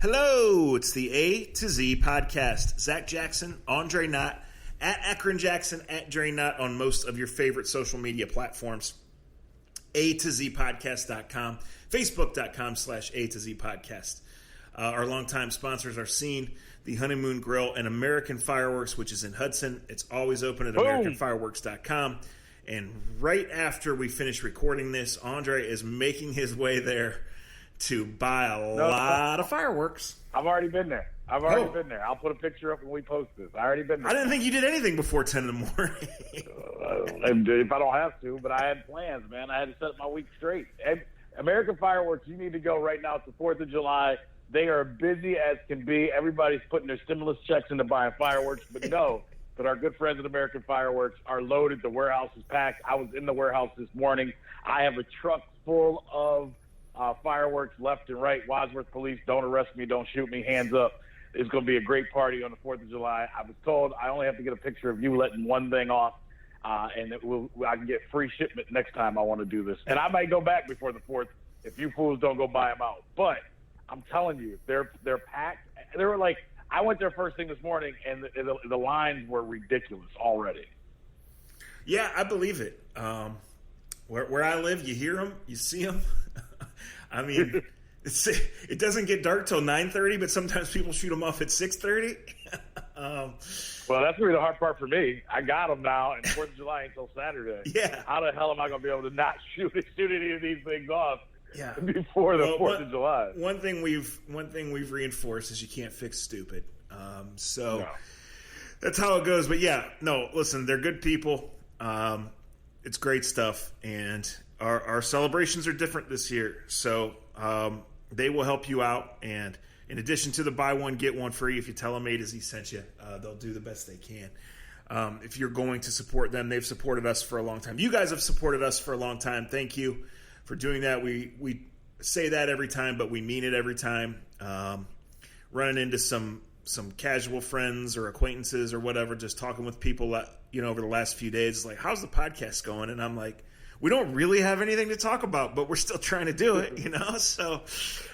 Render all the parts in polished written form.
Hello, it's the A to Z podcast. Zach Jackson, Andre Knott, at Akron Jackson, at Dre Knott on most of your favorite social media platforms. A to Z podcast.com, facebook.com/A to Z podcast. Our longtime sponsors are Scene, the Honeymoon Grill, and American Fireworks, which is in Hudson. It's always open at AmericanFireworks.com. And right after we finish recording this, Andre is making his way there to buy a lot of fireworks. I've already been there. Been there. I'll put a picture up when we post this. I already been there. I didn't think you did anything before 10 in the morning. If I don't have to, but I had plans, man. I had to set my week straight. And American Fireworks, you need to go right now. It's the 4th of July. They are busy as can be. Everybody's putting their stimulus checks into buying fireworks. But know that our good friends at American Fireworks are loaded. The warehouse is packed. I was in the warehouse this morning. I have a truck full of fireworks left and right. Wadsworth Police, don't arrest me, don't shoot me, hands up. It's going to be a great party on the 4th of July. I was told I only have to get a picture of you letting one thing off, and I can get free shipment next time I want to do this. And I might go back before the 4th if you fools don't go buy them out. But I'm telling you, they're packed. They were like, I went there first thing this morning, and the lines were ridiculous already. Yeah, I believe it. Where I live, you hear them, you see them. I mean, it doesn't get dark till 9:30, but sometimes people shoot them off at 6:30. Well, that's going to be the hard part for me. I got them now, and 4th of July until Saturday. Yeah. How the hell am I going to be able to not shoot any of these things off before the 4th of July? One thing we've reinforced is you can't fix stupid. So that's how it goes. But yeah, no, listen, they're good people. It's great stuff, and our celebrations are different this year. So they will help you out, and in addition to the buy one get one free, if you tell them A to Z sent you, they'll do the best they can. If you're going to support them, they've supported us for a long time. You guys have supported us for a long time. Thank you for doing that. We say that every time, but we mean it every time. Running into some casual friends or acquaintances or whatever, just talking with people, over the last few days, like, how's the podcast going? And I'm like, we don't really have anything to talk about, but we're still trying to do it, So,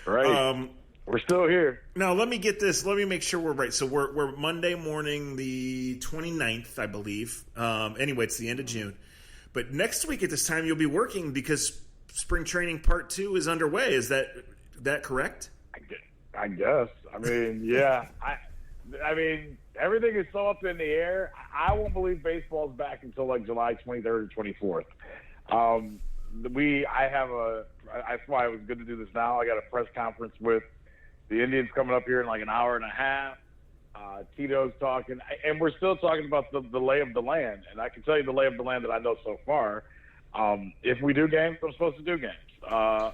right. We're still here. Now, let me get this. Let me make sure we're right. So we're Monday morning, the 29th, I believe. Anyway, it's the end of June. But next week at this time, you'll be working because spring training part 2 is underway. Is that correct? I guess. I mean, yeah. I mean, everything is so up in the air. I won't believe baseball's back until like July 23rd or 24th. That's why it was good to do this now. I got a press conference with the Indians coming up here in like an hour and a half. Tito's talking, and we're still talking about the lay of the land. And I can tell you the lay of the land that I know so far. If we do games, I'm supposed to do games.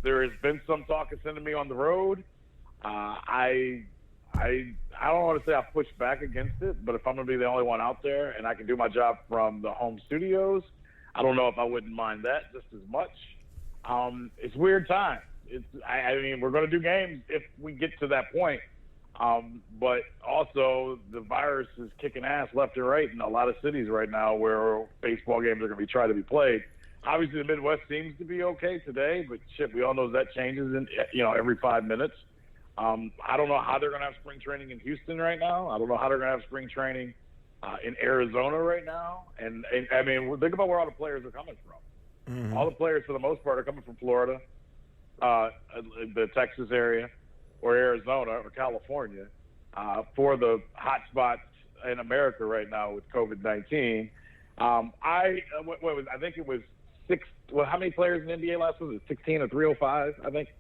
There has been some talk of sending me on the road. I don't want to say I pushed back against it, but if I'm going to be the only one out there and I can do my job from the home studios, I don't know if I wouldn't mind that just as much. It's weird time. I mean, we're going to do games if we get to that point. But also the virus is kicking ass left and right in a lot of cities right now where baseball games are going to be tried to be played. Obviously, the Midwest seems to be okay today, but shit, we all know that changes every 5 minutes. I don't know how they're going to have spring training in Houston right now. I don't know how they're going to have spring training in Arizona right now. And I mean, think about where all the players are coming from. Mm-hmm. All the players, for the most part, are coming from Florida, the Texas area, or Arizona, or California, for the hot spots in America right now with COVID-19. I think it was 6. Well, how many players in the NBA last was it? 16 or 305, I think,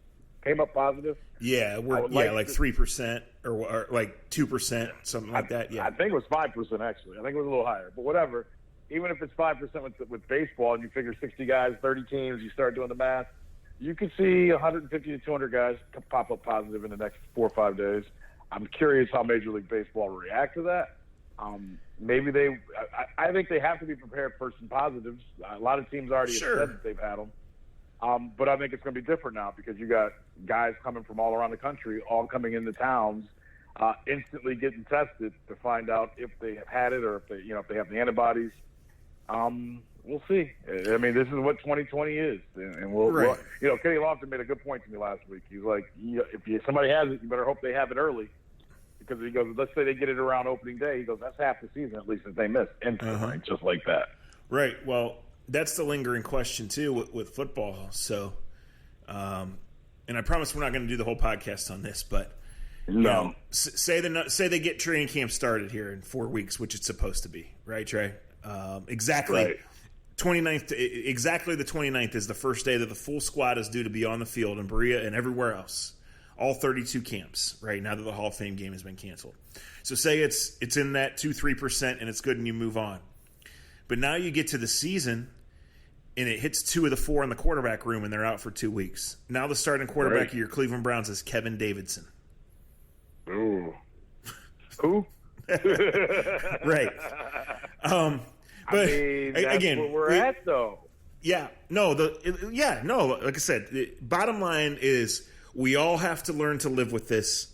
came up positive. Yeah, like 3% or like 2%, something like that. Yeah, I think it was 5% actually. I think it was a little higher, but whatever. Even if it's 5% with baseball, and you figure 60 guys, 30 teams, you start doing the math, you could see 150 to 200 guys pop up positive in the next 4 or 5 days. I'm curious how Major League Baseball will react to that. Maybe I think they have to be prepared for some positives. A lot of teams already have said that they've had them. But I think it's going to be different now because you got guys coming from all around the country, all coming into towns, instantly getting tested to find out if they have had it or if they have the antibodies. we'll see. I mean, this is what 2020 is, and we'll you know, Kenny Lofton made a good point to me last week. He's like, if somebody has it, you better hope they have it early, because he goes, let's say they get it around opening day. He goes, that's half the season at least if they miss instantly, just like that. Right. Well, that's the lingering question too with football. So, and I promise we're not going to do the whole podcast on this, but you know, say they get training camp started here in 4 weeks, which it's supposed to be, right, Trey? Exactly. Right. 29th, exactly the 29th is the first day that the full squad is due to be on the field in Berea and everywhere else. All 32 camps, right, now that the Hall of Fame game has been canceled. So say it's in that 2-3% and it's good and you move on. But now you get to the season and it hits 2 of the 4 in the quarterback room and they're out for 2 weeks. Now the starting quarterback of your Cleveland Browns is Kevin Davidson. Ooh. Who? Right. But I mean, that's again, where we're at, though. Yeah. No. Like I said, the bottom line is we all have to learn to live with this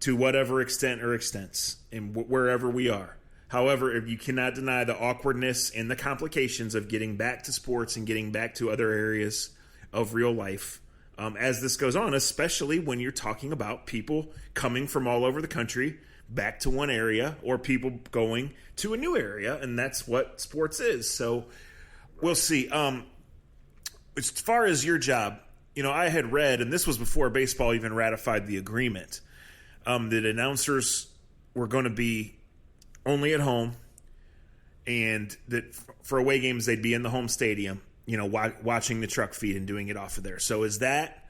to whatever extent or extents, and wherever we are. However, if you cannot deny the awkwardness and the complications of getting back to sports and getting back to other areas of real life as this goes on, especially when you're talking about people coming from all over the country back to one area or people going to a new area, and that's what sports is. So we'll see. As far as your job, you know, I had read, and this was before baseball even ratified the agreement, that announcers were going to be only at home, and that for away games they'd be in the home stadium, you know, watching the truck feed and doing it off of there. So is that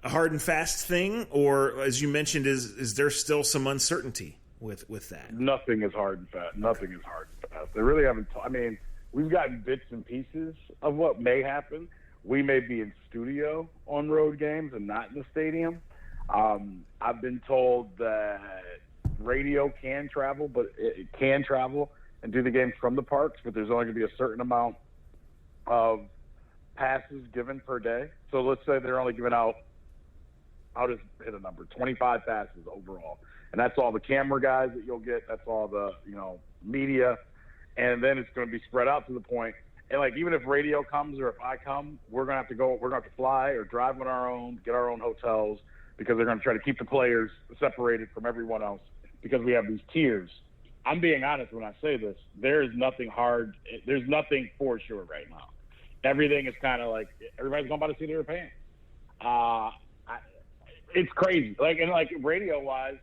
a hard and fast thing, or as you mentioned, is there still some uncertainty with that? Nothing is hard and fast. Nothing is hard and fast. They really haven't. I mean, we've gotten bits and pieces of what may happen. We may be in studio on road games and not in the stadium. I've been told that radio can travel, but it can travel and do the games from the parks, but there's only going to be a certain amount of passes given per day. So let's say they're only giving out, I'll just hit a number, 25 passes overall. And that's all the camera guys that you'll get. That's all the, you know, media. And then it's going to be spread out to the point. And, like, even if radio comes or if I come, we're going to have to go, we're going to have to fly or drive on our own, get our own hotels, because they're going to try to keep the players separated from everyone else because we have these tiers. I'm being honest when I say this. There is nothing hard. There's nothing for sure right now. Everything is kind of like everybody's going by the seat of their pants. It's crazy. Like, and like radio wise,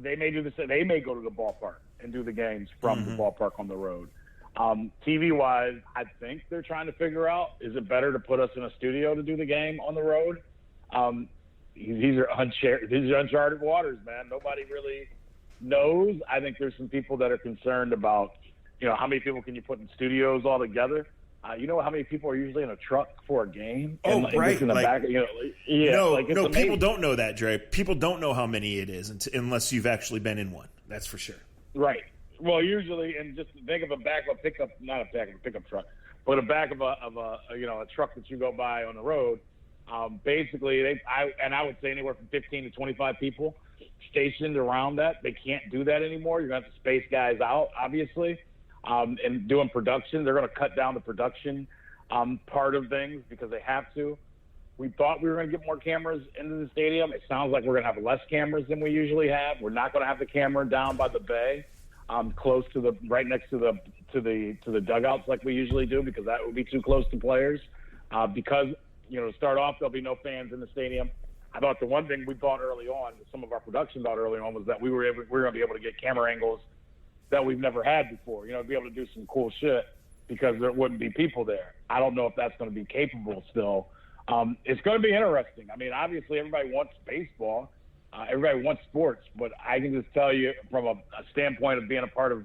they may do the same. They may go to the ballpark and do the games from the ballpark on the road. TV wise, I think they're trying to figure out, is it better to put us in a studio to do the game on the road? These are uncharted waters, man. Nobody really knows. I think there's some people that are concerned about, you know, how many people can you put in studios all together? You know how many people are usually in a truck for a game? Oh, and, right. In the back, you know, no, people don't know that, Dre. People don't know how many it is unless you've actually been in one. That's for sure. Right. Well, usually, and just think of a back of a pickup, not a back of a pickup truck, but a back of a you know, a truck that you go by on the road. Basically, I would say anywhere from 15 to 25 people stationed around that. They can't do that anymore. You're going to have to space guys out, obviously. And doing production, they're going to cut down the production part of things because they have to. We thought we were going to get more cameras into the stadium. It sounds like we're going to have less cameras than we usually have. We're not going to have the camera down by the bay, close to the right next to the dugouts like we usually do, because that would be too close to players. Because, you know, to start off, there'll be no fans in the stadium. I thought the one thing we thought early on, some of our production thought early on, was that we were going to be able to get camera angles that we've never had before, you know, be able to do some cool shit because there wouldn't be people there. I don't know if that's going to be capable still. It's going to be interesting. I mean, obviously everybody wants baseball. Everybody wants sports, but I can just tell you from a standpoint of being a part of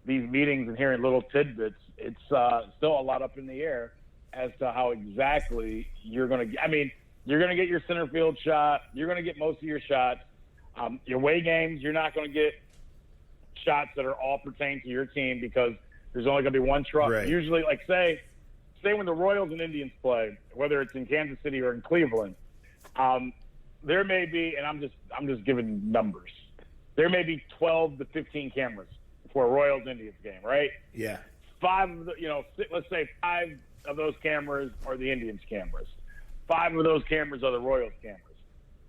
these meetings and hearing little tidbits, it's still a lot up in the air as to how exactly you're going to get. I mean, you're going to get your center field shot. You're going to get most of your shots. Your away games, you're not going to get shots that are all pertain to your team because there's only going to be one truck. Right. Usually, like say when the Royals and Indians play, whether it's in Kansas City or in Cleveland, there may be, and I'm just giving numbers, there may be 12 to 15 cameras for a Royals Indians game, right? Yeah. 5 of the, let's say 5 of those cameras are the Indians cameras. 5 of those cameras are the Royals cameras.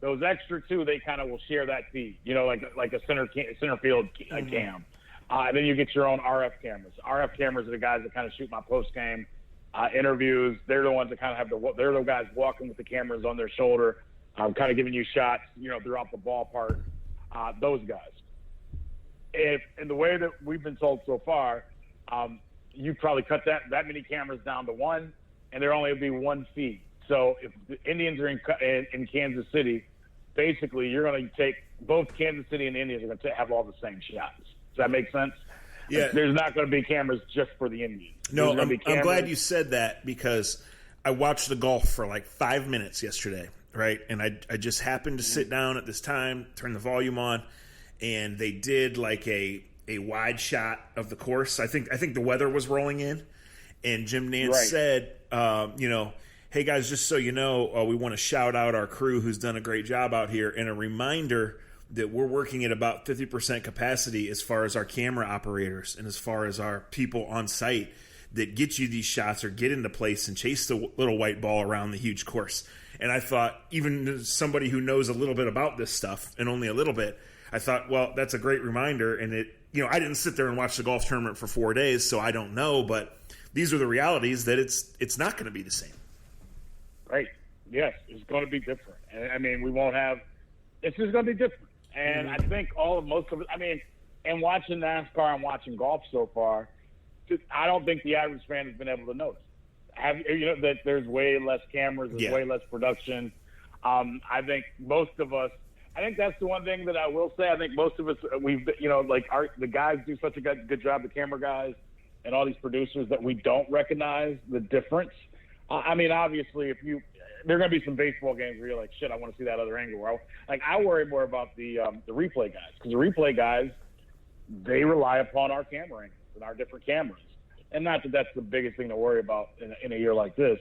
Those extra 2, they kind of will share that feed, like a center field cam. Then you get your own RF cameras. RF cameras are the guys that kind of shoot my post game interviews. They're the ones that kind of they're the guys walking with the cameras on their shoulder, kind of giving you shots, throughout the ballpark. Those guys. And the way that we've been told so far, you probably cut that many cameras down to 1, and there only will be 1 feed. So if the Indians are in Kansas City, basically you're going to take both Kansas City and the Indians are going to have all the same shots. Does that make sense? Yeah. There's not going to be cameras just for the Indians. No, I'm glad you said that because I watched the golf for like 5 minutes yesterday, right? And I just happened to sit down at this time, turn the volume on, and they did like a wide shot of the course. I think the weather was rolling in, and Jim Nance said, hey guys, just so you know, we want to shout out our crew who's done a great job out here, and a reminder that we're working at about 50% capacity as far as our camera operators and as far as our people on site that get you these shots or get into place and chase the little white ball around the huge course. And I thought, even as somebody who knows a little bit about this stuff, and only a little bit, I thought, well, that's a great reminder. And I didn't sit there and watch the golf tournament for 4 days, so I don't know, but these are the realities that it's not going to be the same. Right. Yes, it's going to be different. I mean, it's just going to be different. And I think most of it, and watching NASCAR and watching golf so far, I don't think the average fan has been able to notice. That there's way less cameras, there's way less production. I think most of us, I think that's the one thing that I will say. I think most of us, the guys do such a good job, the camera guys and all these producers, that we don't recognize the difference. Obviously, there are going to be some baseball games where you're like, shit, I want to see that other angle. I worry more about the replay guys, because the replay guys, they rely upon our camera angles and our different cameras. And not that that's the biggest thing to worry about in a year like this.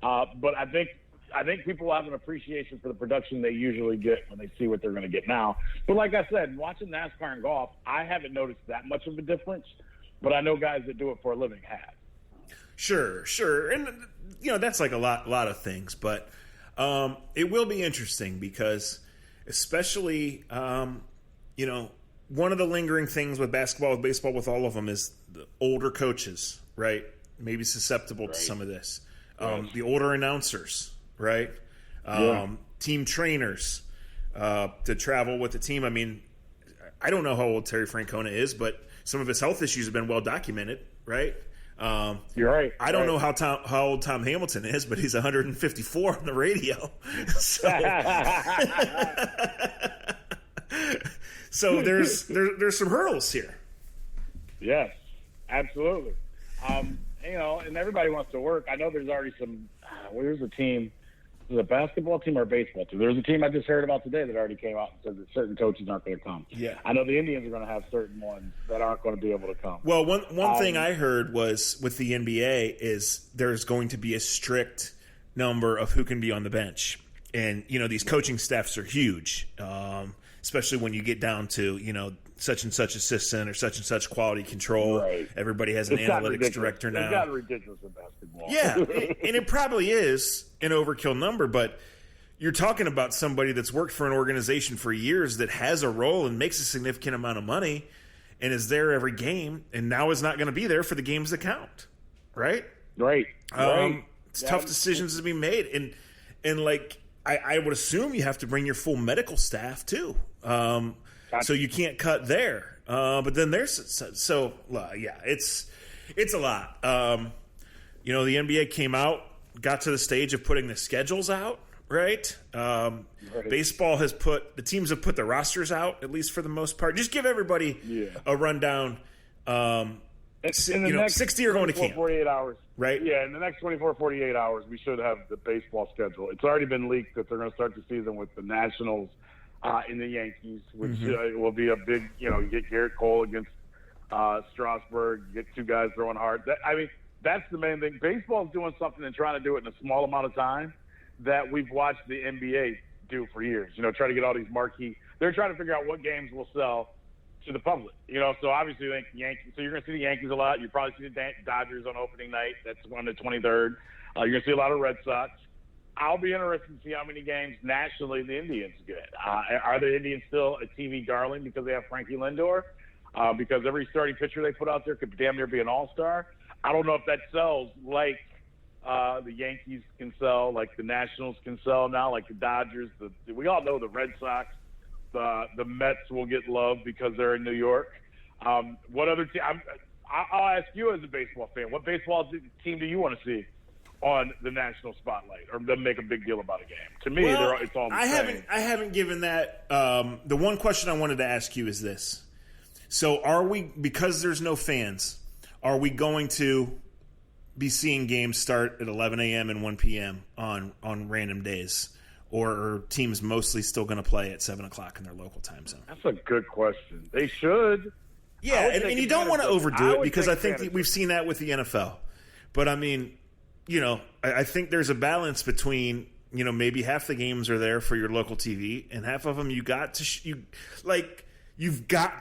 But I think people have an appreciation for the production they usually get when they see what they're going to get now. But like I said, watching NASCAR and golf, I haven't noticed that much of a difference. But I know guys that do it for a living have. Sure. And, that's like a lot of things. But it will be interesting because especially, one of the lingering things with basketball, with baseball, with all of them is the older coaches, right? Maybe susceptible to some of this. The older announcers, right? Team trainers to travel with the team. I don't know how old Terry Francona is, but some of his health issues have been well documented, right? You're right. I don't know how old Tom Hamilton is, but he's 154 on the radio. So there's some hurdles here. Yes, absolutely. And everybody wants to work. I know there's already some. Where's the team? Is it a basketball team or a baseball team? There's a team I just heard about today that already came out and said that certain coaches aren't going to come. Yeah. I know the Indians are going to have certain ones that aren't going to be able to come. Well, one thing I heard was with the NBA is there's going to be a strict number of who can be on the bench. And, these coaching staffs are huge, especially when you get down to, such and such assistant or such and such quality control. Right. Everybody has an analytics director now. It's gotten ridiculous in basketball. Yeah, and it probably is an overkill number, but you're talking about somebody that's worked for an organization for years that has a role and makes a significant amount of money and is there every game and now is not going to be there for the games that count, right? Right. It's tough decisions to be made. And I would assume you have to bring your full medical staff too. So you can't cut there. But then there's it's a lot. The NBA came out, got to the stage of putting the schedules out, right? Baseball has the teams have put the rosters out, at least for the most part. Just give everybody a rundown. In the next 60 are going to camp. 48 hours. Right? Yeah, in the next 24, 48 hours, we should have the baseball schedule. It's already been leaked that they're going to start the season with the Nationals and the Yankees, which will be a big, you get Garrett Cole against Strasburg, get 2 guys throwing hard. That's the main thing. Baseball's doing something and trying to do it in a small amount of time that we've watched the NBA do for years. Try to get all these marquee – they're trying to figure out what games will sell to the public. So obviously like Yankees. So you're going to see the Yankees a lot. You probably see the Dodgers on opening night. That's on the 23rd. You're going to see a lot of Red Sox. I'll be interested to see how many games nationally the Indians get. Are the Indians still a TV darling because they have Frankie Lindor? Because every starting pitcher they put out there could damn near be an all-star. I don't know if that sells like the Yankees can sell, like the Nationals can sell now, like the Dodgers. We all know the Red Sox. The Mets will get love because they're in New York. What other team? I'll ask you as a baseball fan, what baseball team do you want to see on the national spotlight or make a big deal about a game? To me, it's all the same. I haven't given that. The one question I wanted to ask you is this. So are we, because there's no fans, are we going to be seeing games start at 11 a.m. and 1 p.m. on random days? Or are teams mostly still going to play at 7 o'clock in their local time zone? That's a good question. They should. Yeah, and you don't want to overdo it because I think we've seen that with the NFL. But, I mean, I think there's a balance between, maybe half the games are there for your local TV and half of them you've got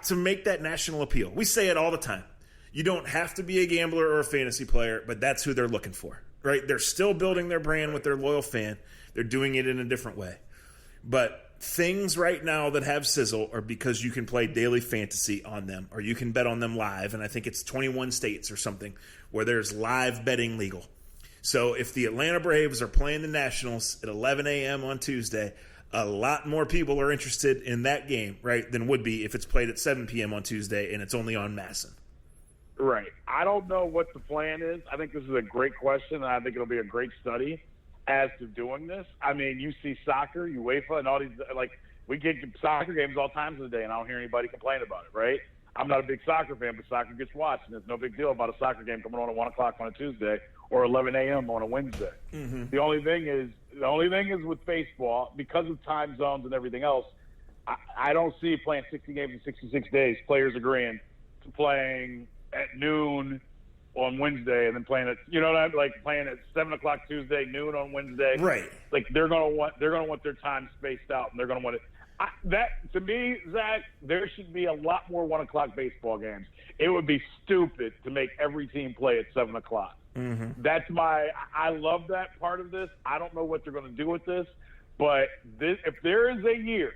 to make that national appeal. We say it all the time. You don't have to be a gambler or a fantasy player, but that's who they're looking for, right? They're still building their brand with their loyal fan. They're doing it in a different way. But things right now that have sizzle are because you can play daily fantasy on them or you can bet on them live. And I think it's 21 states or something where there's live betting legal. So if the Atlanta Braves are playing the Nationals at 11 a.m. on Tuesday, a lot more people are interested in that game, right, than would be if it's played at 7 p.m. on Tuesday and it's only on MASN. Right. I don't know what the plan is. I think this is a great question, and I think it'll be a great study as to doing this. I mean, you see soccer, UEFA, and all these, we get soccer games all times of the day, and I don't hear anybody complain about it, right? I'm not a big soccer fan, but soccer gets watched, and there's no big deal about a soccer game coming on at 1 o'clock on a Tuesday or 11 a.m. on a Wednesday. Mm-hmm. The only thing is with baseball, because of time zones and everything else, I don't see playing 60 games in 66 days, players agreeing to playing at noon on Wednesday and then playing at, playing at 7 o'clock Tuesday, noon on Wednesday. Right. Like they're going to want their time spaced out, and they're going to want it. To me, Zach, there should be a lot more 1 o'clock baseball games. It would be stupid to make every team play at 7 o'clock. Mm-hmm. I love that part of this. I don't know what they're going to do with this, but if there is a year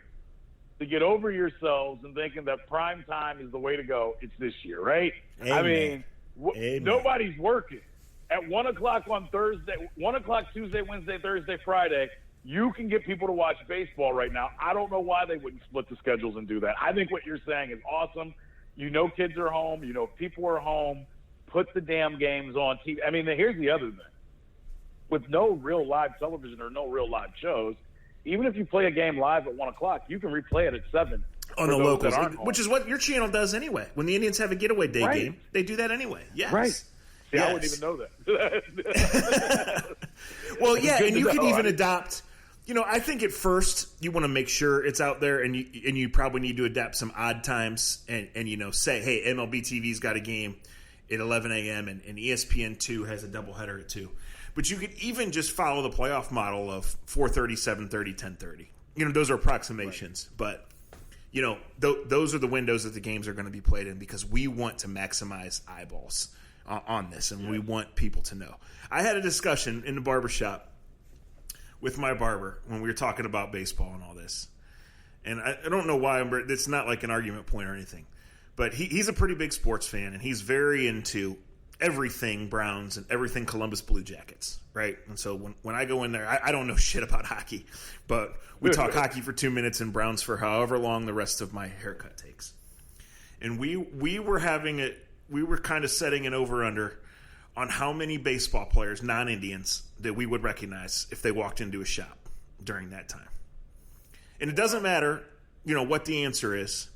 to get over yourselves and thinking that prime time is the way to go, it's this year, right? Amen. I mean, nobody's working. At 1 o'clock on Thursday, 1 o'clock Tuesday, Wednesday, Thursday, Friday, you can get people to watch baseball right now. I don't know why they wouldn't split the schedules and do that. I think what you're saying is awesome. Kids are home. People are home. Put the damn games on TV. I mean, here's the other thing. With no real live television or no real live shows, even if you play a game live at 1 o'clock, you can replay it at 7. On the locals, which is what your channel does anyway. When the Indians have a getaway day game, they do that anyway. Yes. Right. See, yes. I wouldn't even know that. Well, yeah, and you can even adopt. I think at first you want to make sure it's out there, and you probably need to adapt some odd times, and say, hey, MLB TV's got a game at 11 a.m. and ESPN2 has a doubleheader at 2. But you could even just follow the playoff model of 4:30, 7:30, 10:30. Those are approximations, but those are the windows that the games are going to be played in because we want to maximize eyeballs on this, and we want people to know. I had a discussion in the barbershop with my barber when we were talking about baseball and all this. And I don't know why, it's not like an argument point or anything. But he's a pretty big sports fan, and he's very into everything Browns and everything Columbus Blue Jackets, right? And so when I go in there, I don't know shit about hockey, but we talk hockey for 2 minutes and Browns for however long the rest of my haircut takes. And we were kind of setting an over-under on how many baseball players, non-Indians, that we would recognize if they walked into a shop during that time. And it doesn't matter, what the answer is,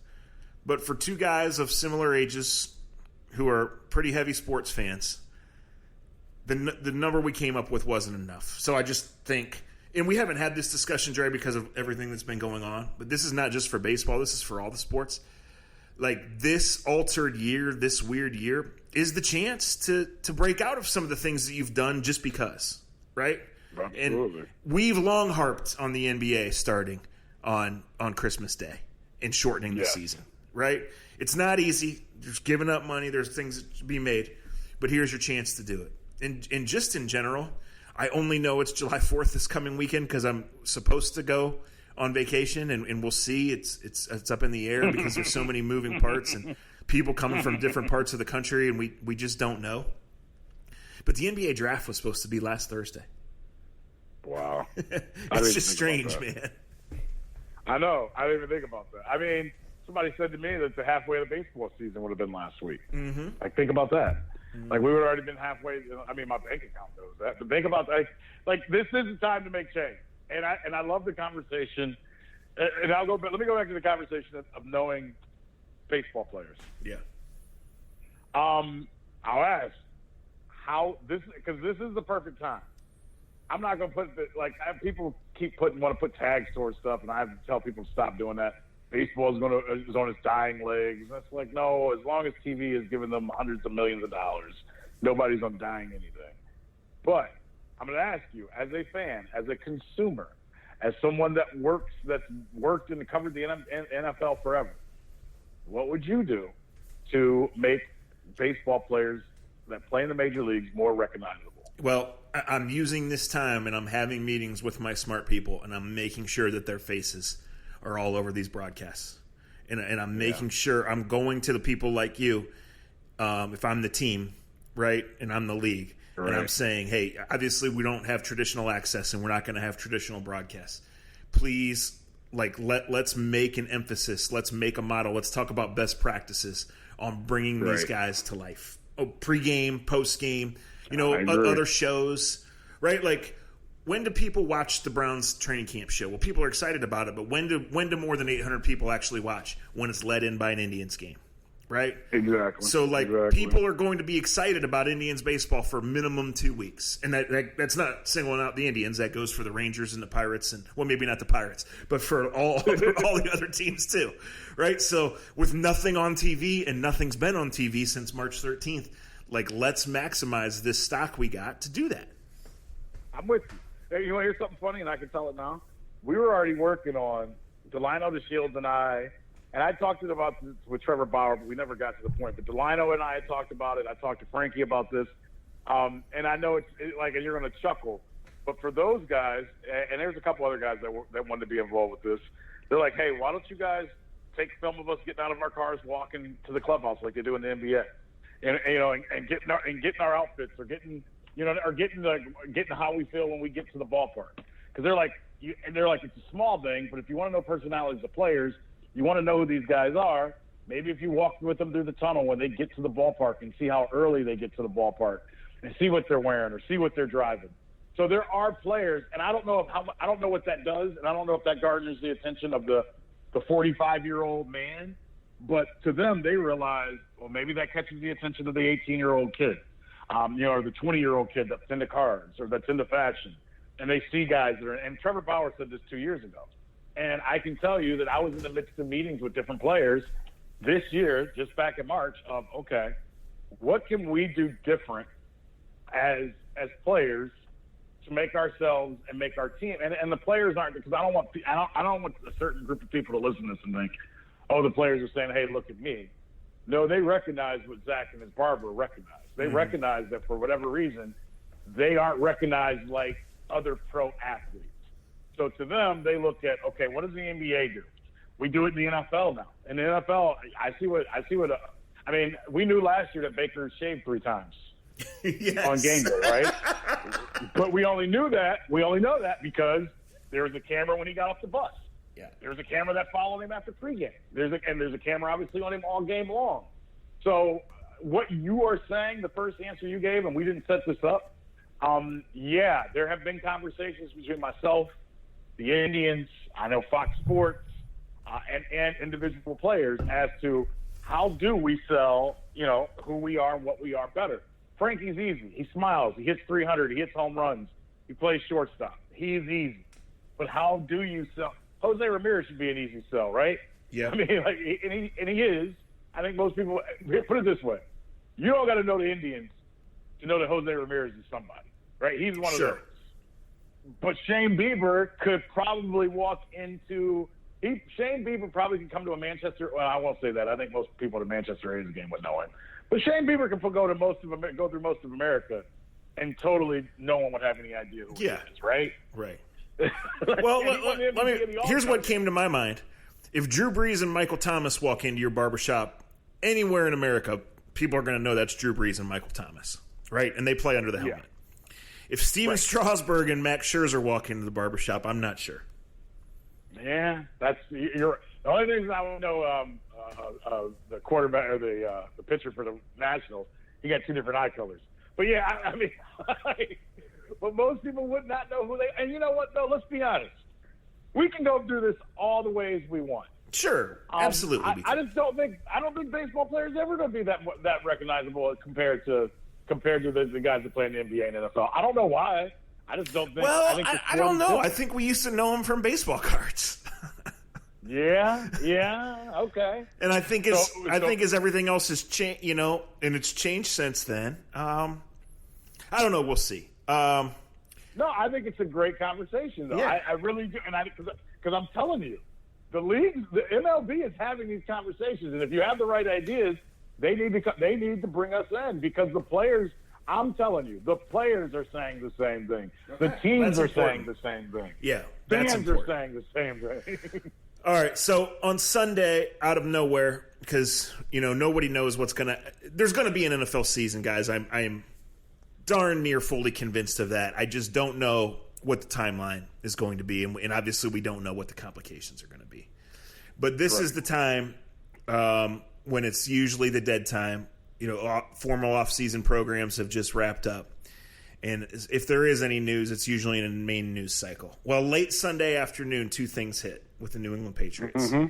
but for two guys of similar ages who are pretty heavy sports fans, the number we came up with wasn't enough. So I just think, and we haven't had this discussion, Jerry, because of everything that's been going on, but this is not just for baseball, this is for all the sports. Like this altered year, this weird year, is the chance to break out of some of the things that you've done just because, right? Absolutely. And we've long harped on the NBA starting on Christmas Day and shortening the season. right? It's not easy. There's giving up money. There's things to be made. But here's your chance to do it. And just in general, I only know it's July 4th this coming weekend because I'm supposed to go on vacation, and we'll see. It's up in the air because there's so many moving parts and people coming from different parts of the country, and we just don't know. But the NBA draft was supposed to be last Thursday. Wow. It's just strange, man. I know. I didn't even think about that. I mean, somebody said to me that the halfway of the baseball season would have been last week. Mm-hmm. Like, think about that. Mm-hmm. Like, we would have already been halfway. I mean, my bank account knows that. But think about that. Like, this is the time to make change. And I love the conversation. And let me go back to the conversation of knowing baseball players. Yeah. I'll ask because this is the perfect time. I'm not going to put people want to put tags towards stuff, and I have to tell people to stop doing that. Baseball is on its dying legs. That's like, no, as long as TV is giving them hundreds of millions of dollars, nobody's on dying anything. But I'm going to ask you, as a fan, as a consumer, as someone that's worked and covered the NFL forever, what would you do to make baseball players that play in the major leagues more recognizable? Well, I'm using this time, and I'm having meetings with my smart people, and I'm making sure that their faces are all over these broadcasts. And I'm making sure I'm going to the people like you, if I'm the team, right, and I'm the league, right. And I'm saying, hey, obviously we don't have traditional access, and we're not going to have traditional broadcasts. Please, let's make an emphasis. Let's make a model. Let's talk about best practices on bringing these guys to life. Pre-game, post-game, other shows, right? Like, when do people watch the Browns training camp show? Well, people are excited about it, but when do more than 800 people actually watch? When it's led in by an Indians game, right? Exactly. So, people are going to be excited about Indians baseball for minimum 2 weeks. And that's not singling out the Indians. That goes for the Rangers and the Pirates, and, well, maybe not the Pirates, but for all the other teams too, right? So, with nothing on TV, and nothing's been on TV since March 13th, let's maximize this stock we got to do that. I'm with you. Hey, you want to hear something funny, and I can tell it now? We were already working on Delino DeShields and I talked about this with Trevor Bauer, but we never got to the point. But Delino and I had talked about it. I talked to Frankie about this. And I know it's and you're going to chuckle, but for those guys, and there's a couple other guys that wanted to be involved with this, they're like, hey, why don't you guys take film of us getting out of our cars, walking to the clubhouse like they do in the NBA? And getting our outfits, or getting how we feel when we get to the ballpark. Because they're like, it's a small thing, but if you want to know personalities of players, you want to know who these guys are. Maybe if you walk with them through the tunnel when they get to the ballpark and see how early they get to the ballpark, and see what they're wearing or see what they're driving. So there are players, and I don't know what that does, and I don't know if that garners the attention of the 45-year-old man. But to them, they realize, well, maybe that catches the attention of the 18-year-old kid, or the 20-year-old kid that's into cards or that's into fashion. And they see guys that are – and Trevor Bauer said this 2 years ago. And I can tell you that I was in the midst of meetings with different players this year, just back in March, of, okay, what can we do different as players to make ourselves and make our team – and the players aren't – because I don't want a certain group of people to listen to this and think, oh, the players are saying, hey, look at me. No, they recognize what Zach and his barber recognize. They recognize that for whatever reason, they aren't recognized like other pro athletes. So to them, they look at, okay, what does the NBA do? We do it in the NFL now. In the NFL, I mean, we knew last year that Baker shaved 3 times on game day, right? But we only know that because there was a camera when he got off the bus. Yeah. There's a camera that followed him after pregame. There's a camera obviously on him all game long. So what you are saying, the first answer you gave, and we didn't set this up, there have been conversations between myself, the Indians, I know Fox Sports, and individual players as to how do we sell, who we are and what we are better. Frankie's easy. He smiles. He hits 300. He hits home runs. He plays shortstop. He's easy. But how do you sell? Jose Ramirez should be an easy sell, right? Yeah. I mean, and he is. I think most people put it this way: you don't got to know the Indians to know that Jose Ramirez is somebody, right? He's one of those. But Shane Bieber could probably walk into Shane Bieber probably can come to a Manchester. Well, I won't say that. I think most people at a Manchester A's game would know him. But Shane Bieber can go through most of America, and totally no one would have any idea who he is, right? Right. Like, well, here's what came to my mind. If Drew Brees and Michael Thomas walk into your barbershop anywhere in America, people are going to know that's Drew Brees and Michael Thomas, right? And they play under the helmet. Yeah. If Steven Strasburg and Max Scherzer walk into the barbershop, I'm not sure. Yeah, the only thing I want to know. The quarterback or the pitcher for the Nationals, he got 2 different eye colors. But yeah, I mean, but most people would not know who they. And you know what? Though, let's be honest. We can go through this all the ways we want. Sure, absolutely. I just don't think baseball players ever going to be that recognizable compared to the guys that play in the NBA and NFL. I don't know why. I just don't think. Well, I don't know. I think we used to know him from baseball cards. Yeah, okay. And I think as everything else has changed, and it's changed since then. I don't know. We'll see. No, I think it's a great conversation, though. Yeah. I really do, and because I'm telling you, the MLB is having these conversations, and if you have the right ideas, they need to bring us in because the players. I'm telling you, the players are saying the same thing. Okay. The teams are saying the same thing. Yeah, fans are saying the same thing. All right, so on Sunday, out of nowhere, because nobody knows what's there's gonna be an NFL season, guys. I am darn near fully convinced of that. I just don't know what the timeline is going to be, and obviously we don't know what the complications are going to be. But this is the time when it's usually the dead time. Formal off-season programs have just wrapped up. And if there is any news, it's usually in a main news cycle. Well, late Sunday afternoon, 2 things hit with the New England Patriots. Mm-hmm.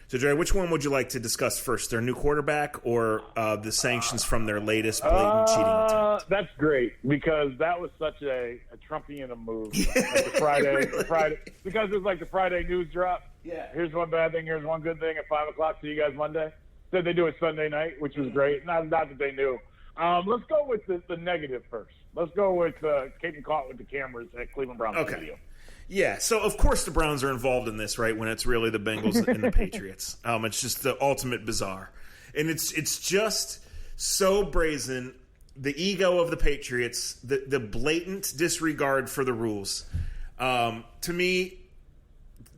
So, Jerry, which one would you like to discuss first? Their new quarterback or the sanctions from their latest blatant cheating attempt? That's great because that was such a Trumpian move. Like the Friday, because it was like the Friday news drop. Yeah. Here's one bad thing, here's one good thing at 5 o'clock. See you guys Monday. Said they do it Sunday night, which was great. Not that they knew. Let's go with the negative first. Let's go with getting caught with the cameras at Cleveland Browns Stadium. Yeah, so of course the Browns are involved in this, right? When it's really the Bengals and the Patriots. It's just the ultimate bizarre, and it's just so brazen. The ego of the Patriots, the blatant disregard for the rules. To me,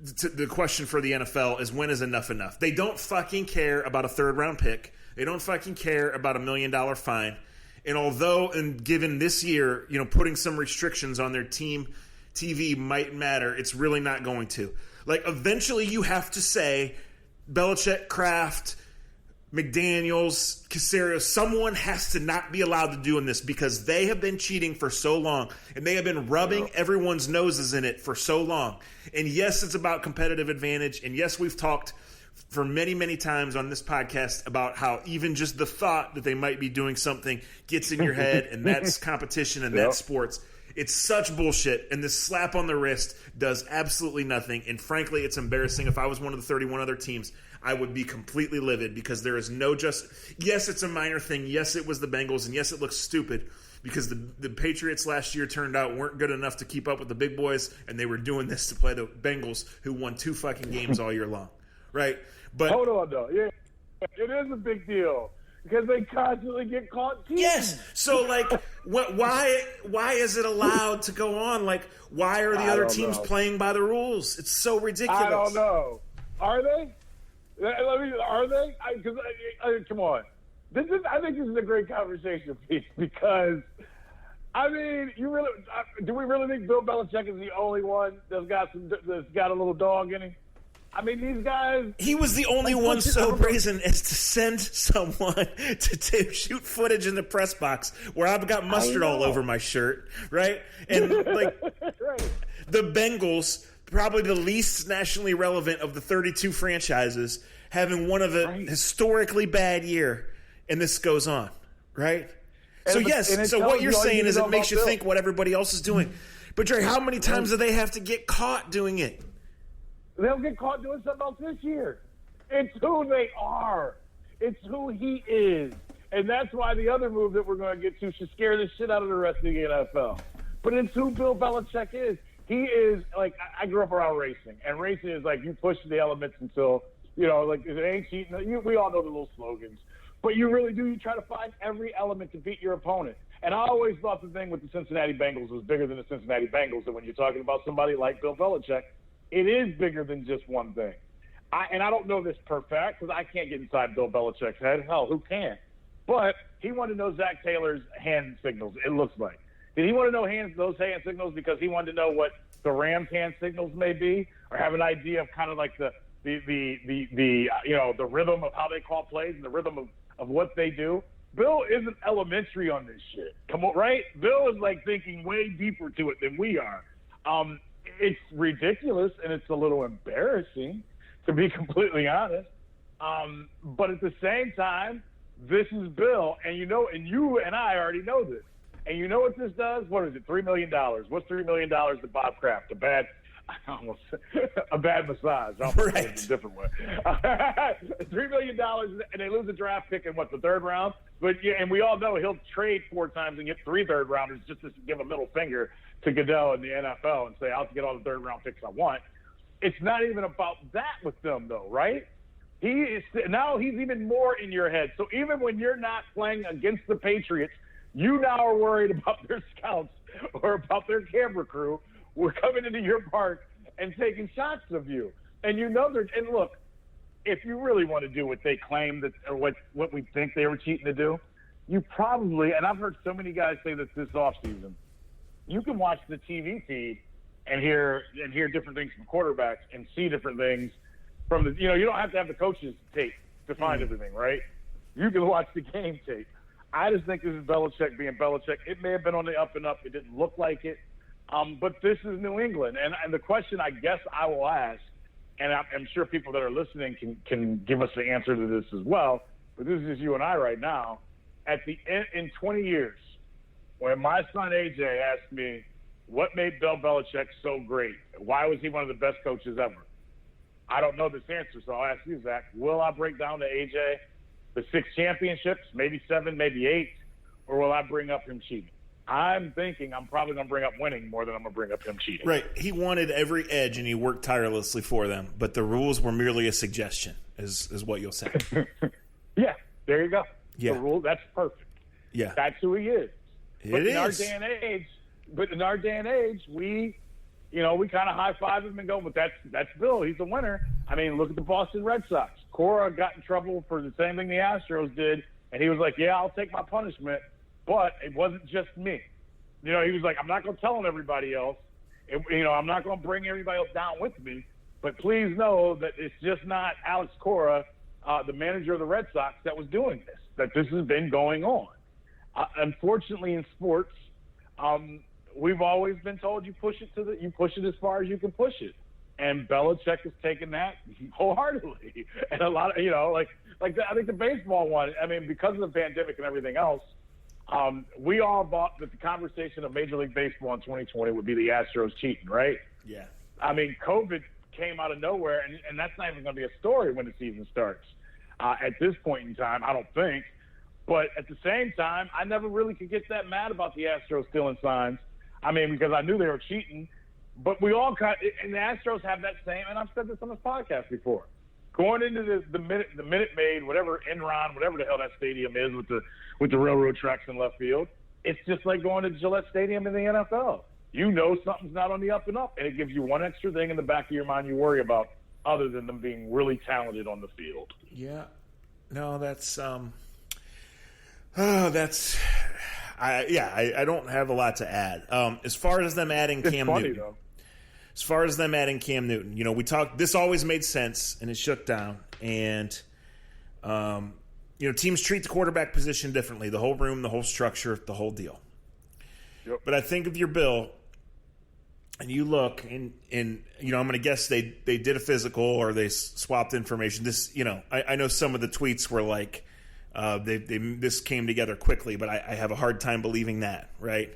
the question for the NFL is when is enough enough? They don't fucking care about a 3rd round pick. They don't fucking care about $1 million fine. And given this year, putting some restrictions on their team TV might matter, it's really not going to. Like, eventually you have to say Belichick, Kraft, McDaniels, Caserio, someone has to not be allowed to do this because they have been cheating for so long and they have been rubbing everyone's noses in it for so long. And yes, it's about competitive advantage. And yes, we've talked for many, many times on this podcast about how even just the thought that they might be doing something gets in your head, and that's competition and that's sports. It's such bullshit, and this slap on the wrist does absolutely nothing. And frankly, it's embarrassing. If I was one of the 31 other teams, I would be completely livid because there is no yes, it's a minor thing. Yes, it was the Bengals, and yes, it looks stupid because the Patriots last year turned out weren't good enough to keep up with the big boys, and they were doing this to play the Bengals, who won 2 fucking games all year long, right? But hold on, though. Yeah, it is a big deal. Because they constantly get caught cheating. Yes. So, why is it allowed to go on? Like, why are the other teams playing by the rules? It's so ridiculous. I don't know. Are they? Are they? Come on. I think this is a great conversation piece because, I mean, do we really think Bill Belichick is the only one that's got a little dog in him? I mean, these guys... He was the only one so brazen as to send someone to shoot footage in the press box where I've got mustard all over my shirt, right? And, right. The Bengals, probably the least nationally relevant of the 32 franchises, having one of a historically bad year, and this goes on, right? So, what you're saying is it makes you think what everybody else is doing. But, Dre, how many times do they have to get caught doing it? They'll get caught doing something else this year. It's who they are. It's who he is. And that's why the other move that we're going to get to should scare the shit out of the rest of the NFL. But it's who Bill Belichick is. he is like, I grew up around racing, and racing is like you push the elements until, like it ain't cheating. We all know the little slogans, but you really do. You try to find every element to beat your opponent. And I always thought the thing with the Cincinnati Bengals was bigger than the Cincinnati Bengals. And when you're talking about somebody like Bill Belichick, it is bigger than just one thing. And I don't know this per fact because I can't get inside Bill Belichick's head. Hell, who can? But he wanted to know Zach Taylor's hand signals, it looks like. Did he want to know those hand signals because he wanted to know what the Rams' hand signals may be, or have an idea of kind of like the rhythm of how they call plays and the rhythm of what they do? Bill isn't elementary on this shit. Come on, right? Bill is like thinking way deeper to it than we are. It's ridiculous and it's a little embarrassing, to be completely honest. But at the same time, this is Bill, and you and I already know this. And you know what this does? What is it? $3 million. What's $3 million to Bob Kraft? A bad massage. Right. A different way. $3 million, and they lose a draft pick in the third round. And we all know he'll trade 4 times and get 3 third rounders just to give a middle finger to Goodell in the NFL and say, I'll get all the third round picks I want. It's not even about that with them, though, right? Now he's even more in your head. So even when you're not playing against the Patriots, you now are worried about their scouts or about their camera crew. We're coming into your park and taking shots of you. And and look, if you really want to do what they claim or what we think they were cheating to do, you probably, and I've heard so many guys say this offseason, you can watch the TV feed and hear different things from quarterbacks and see different things from you don't have to have the coaches tape to find everything, right? You can watch the game tape. I just think this is Belichick being Belichick. It may have been on the up and up. It didn't look like it. But this is New England. And the question I guess I will ask, and I'm sure people that are listening can give us the answer to this as well, but this is just you and I right now. At the end, in 20 years, when my son AJ asked me, what made Bill Belichick so great? Why was he one of the best coaches ever? I don't know this answer, so I'll ask you, Zach. Will I break down to AJ the 6 championships, maybe 7, maybe 8, or will I bring up him cheating? I'm thinking I'm probably going to bring up winning more than I'm going to bring up him cheating. Right. He wanted every edge, and he worked tirelessly for them, but the rules were merely a suggestion, is what you'll say. Yeah, there you go. Yeah. The rule, that's perfect. Yeah. That's who he is. In our day and age, we kind of high-five him and go, but that's Bill. He's a winner. I mean, look at the Boston Red Sox. Cora got in trouble for the same thing the Astros did, and he was like, yeah, I'll take my punishment, but it wasn't just me. He was like, I'm not going to tell everybody else. I'm not going to bring everybody else down with me, but please know that it's just not Alex Cora, the manager of the Red Sox, that was doing this, that this has been going on. Unfortunately, in sports, we've always been told you push it as far as you can push it. And Belichick has taken that wholeheartedly. And a lot of, I think the baseball one, I mean, because of the pandemic and everything else, we all thought that the conversation of Major League Baseball in 2020 would be the Astros cheating, right? Yeah. I mean, COVID came out of nowhere, and that's not even going to be a story when the season starts. At this point in time, I don't think. But at the same time, I never really could get that mad about the Astros stealing signs. I mean, because I knew they were cheating. But we all and the Astros have that same, and I've said this on this podcast before, going into the Minute Maid, whatever Enron, whatever the hell that stadium is with the railroad tracks in left field, it's just like going to Gillette Stadium in the NFL. Something's not on the up and up, and it gives you one extra thing in the back of your mind you worry about, other than them being really talented on the field. Yeah. No, I don't have a lot to add. As far as them adding Cam Newton. Though. As far as them adding Cam Newton, we talked. This always made sense, and it shook down. And teams treat the quarterback position differently. The whole room, the whole structure, the whole deal. Yep. But I think if you're Bill, and you look, and I'm going to guess they did a physical or they swapped information. This, I know some of the tweets were like, this came together quickly, but I have a hard time believing that, right?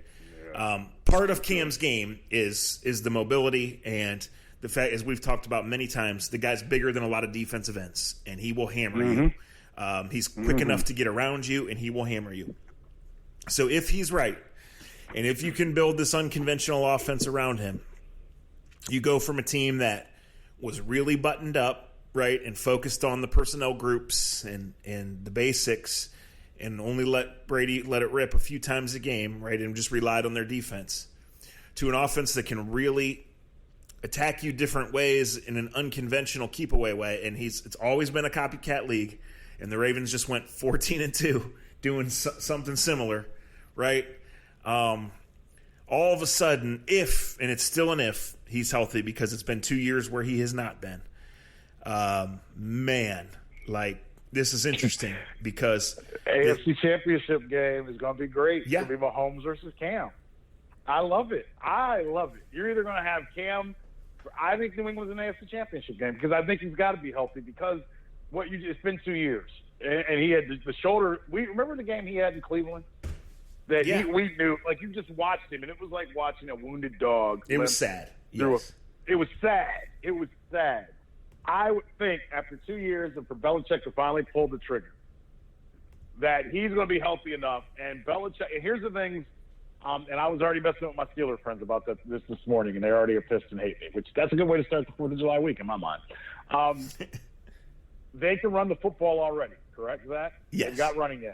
Yeah. Part of Cam's game is the mobility and the fact, as we've talked about many times, the guy's bigger than a lot of defensive ends, and he will hammer you. He's quick enough to get around you, and he will hammer you. So if he's right, and if you can build this unconventional offense around him, You go from a team that was really buttoned up, right, and focused on the personnel groups and the basics, and only let Brady let it rip a few times a game, right, and just relied on their defense, to an offense that can really attack you different ways in an unconventional keep-away way. And it's always been a copycat league, and the Ravens just went 14-2 doing something similar, right? All of a sudden, if, and it's still an if, he's healthy, because it's been 2 years where he has not been. Man, like, this is interesting because AFC Championship game is going to be great. Yeah. It's going to be Mahomes versus Cam. I love it. You're either going to have Cam. I think New England's an AFC Championship game because I think he's got to be healthy because it's been 2 years. And he had the shoulder. We remember the game he had in Cleveland that we knew, like, you just watched him, and it was like watching a wounded dog. It was sad. Yes. It was sad. It was sad. I would think after 2 years and for Belichick to finally pull the trigger that he's going to be healthy enough. And Belichick, and here's the thing, and I was already messing with my Steeler friends about this morning, and they already are pissed and hate me, which that's a good way to start the 4th of July week in my mind. They can run the football already, correct, Zach? Yes. They've got running game.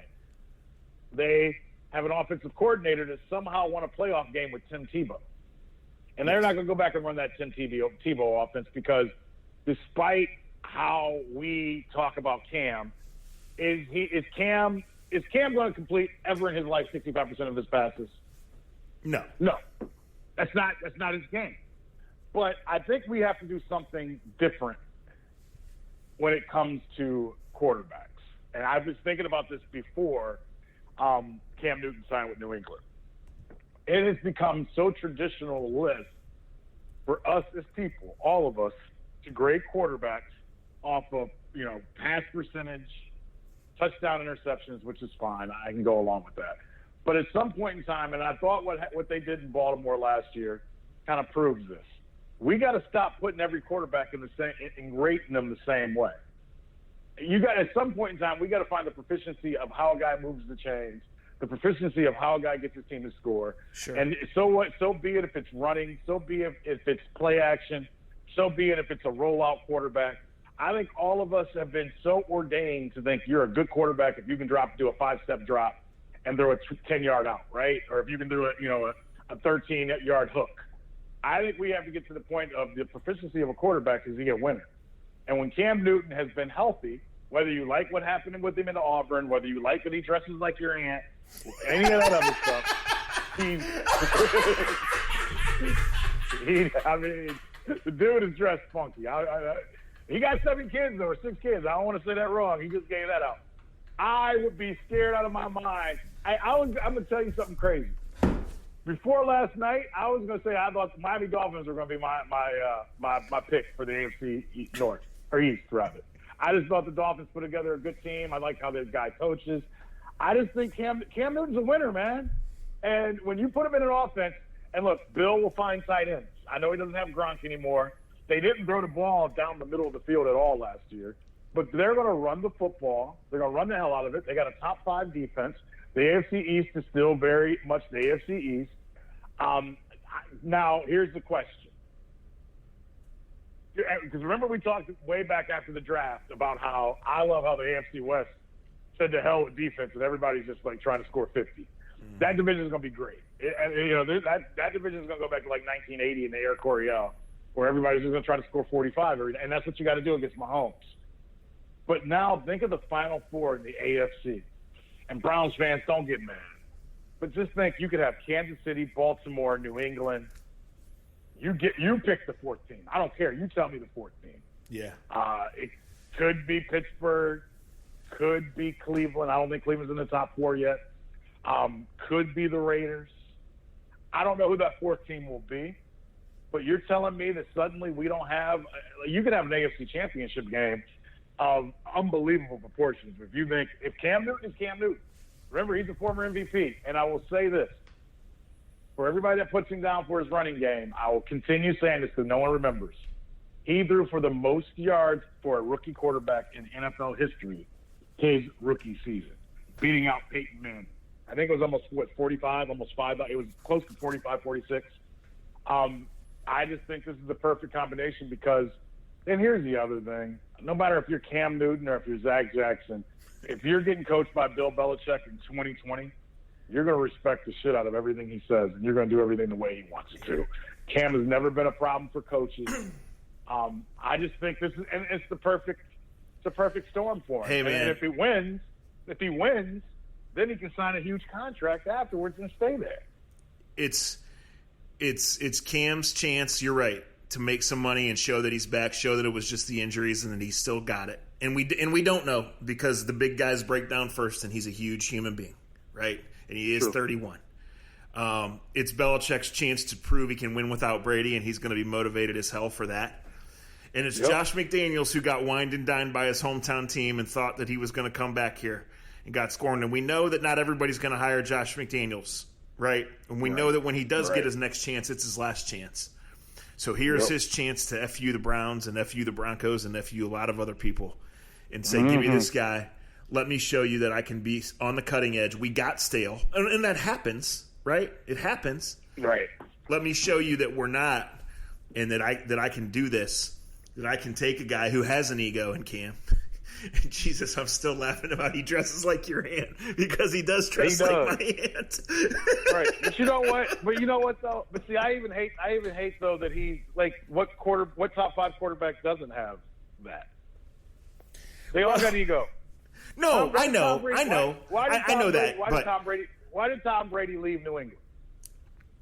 They have an offensive coordinator that somehow won a playoff game with Tim Tebow. And they're not going to go back and run that Tim Tebow offense because despite how we talk about Cam, is Cam going to complete ever in his life 65% of his passes? No. That's not his game. But I think we have to do something different when it comes to quarterbacks. And I was thinking about this before Cam Newton signed with New England. It has become so traditional a list for us as people, all of us, to grade quarterbacks off of, pass percentage, touchdown interceptions, which is fine. I can go along with that. But at some point in time, and I thought what they did in Baltimore last year kind of proves this. We got to stop putting every quarterback in the same and rating them the same way. At some point in time, we got to find the proficiency of how a guy moves the chains, the proficiency of how a guy gets his team to score. Sure. And so what? So be it if it's running. So be it if it's play action. So be it if it's a rollout quarterback. I think all of us have been so ordained to think you're a good quarterback if you can do a 5-step drop and throw a 10-yard out, right? Or if you can do a 13-yard hook. I think we have to get to the point of the proficiency of a quarterback is he a winner. And when Cam Newton has been healthy, whether you like what happened with him in Auburn, whether you like that he dresses like your aunt, any of that other stuff, the dude is dressed funky. He got 7 kids, though, or 6 kids. I don't want to say that wrong. He just gave that out. I would be scared out of my mind. I'm going to tell you something crazy. Before last night, I was going to say I thought the Miami Dolphins were going to be my pick for the AFC East, rather. I just thought the Dolphins put together a good team. I like how this guy coaches. I just think Cam Newton's a winner, man. And when you put him in an offense, and look, Bill will find tight ends. I know he doesn't have Gronk anymore. They didn't throw the ball down the middle of the field at all last year. But they're going to run the football. They're going to run the hell out of it. They got a top 5 defense. The AFC East is still very much the AFC East. Now, here's the question. Because remember we talked way back after the draft about how I love how the AFC West said to hell with defense and everybody's just like trying to score 50. That division is going to be great. That division is going to go back to like 1980 in the Air Coryell, where everybody's just going to try to score 45, and that's what you got to do against Mahomes. But now think of the Final Four in the AFC. And Browns fans, don't get mad. But just think, you could have Kansas City, Baltimore, New England. You pick the 4th team. I don't care. You tell me the 4th team. Yeah. It could be Pittsburgh. Could be Cleveland. I don't think Cleveland's in the top 4 yet. Could be the Raiders. I don't know who that 4th team will be. But you're telling me that suddenly we don't have – you could have an AFC Championship game of unbelievable proportions. If Cam Newton is Cam Newton, remember, he's a former MVP. And I will say this. For everybody that puts him down for his running game, I will continue saying this because no one remembers. He threw for the most yards for a rookie quarterback in NFL history his rookie season, beating out Peyton Manning. I think it was almost, 45, almost 5. It was close to 45, 46. I just think this is the perfect combination because, and here's the other thing, no matter if you're Cam Newton or if you're Zach Jackson, if you're getting coached by Bill Belichick in 2020, you're going to respect the shit out of everything he says, and you're going to do everything the way he wants to. Cam has never been a problem for coaches. I just think this is, and it's the perfect storm for him. Hey, man. And if he wins, then he can sign a huge contract afterwards and stay there. It's Cam's chance. You're right, to make some money and show that he's back, show that it was just the injuries and that he still got it. And we don't know because the big guys break down first, and he's a huge human being, right? And he is 31. It's Belichick's chance to prove he can win without Brady, and he's going to be motivated as hell for that. And it's Josh McDaniels who got wined and dined by his hometown team and thought that he was going to come back here and got scorned. And we know that not everybody's going to hire Josh McDaniels, right? And we know that when he does get his next chance, it's his last chance. So here's his chance to F you the Browns and F you the Broncos and F you a lot of other people and say, give me this guy. Let me show you that I can be on the cutting edge. We got stale. And that happens, right? It happens. Right. Let me show you that we're not and that I can do this. That I can take a guy who has an ego in Cam. And Jesus, I'm still laughing about he dresses like your aunt because he does dress like my aunt. Right. But you know what though? But see, I even hate though that he like what top 5 quarterback doesn't have that? They all got ego. No, I know. I know that. Why did Tom Brady leave New England?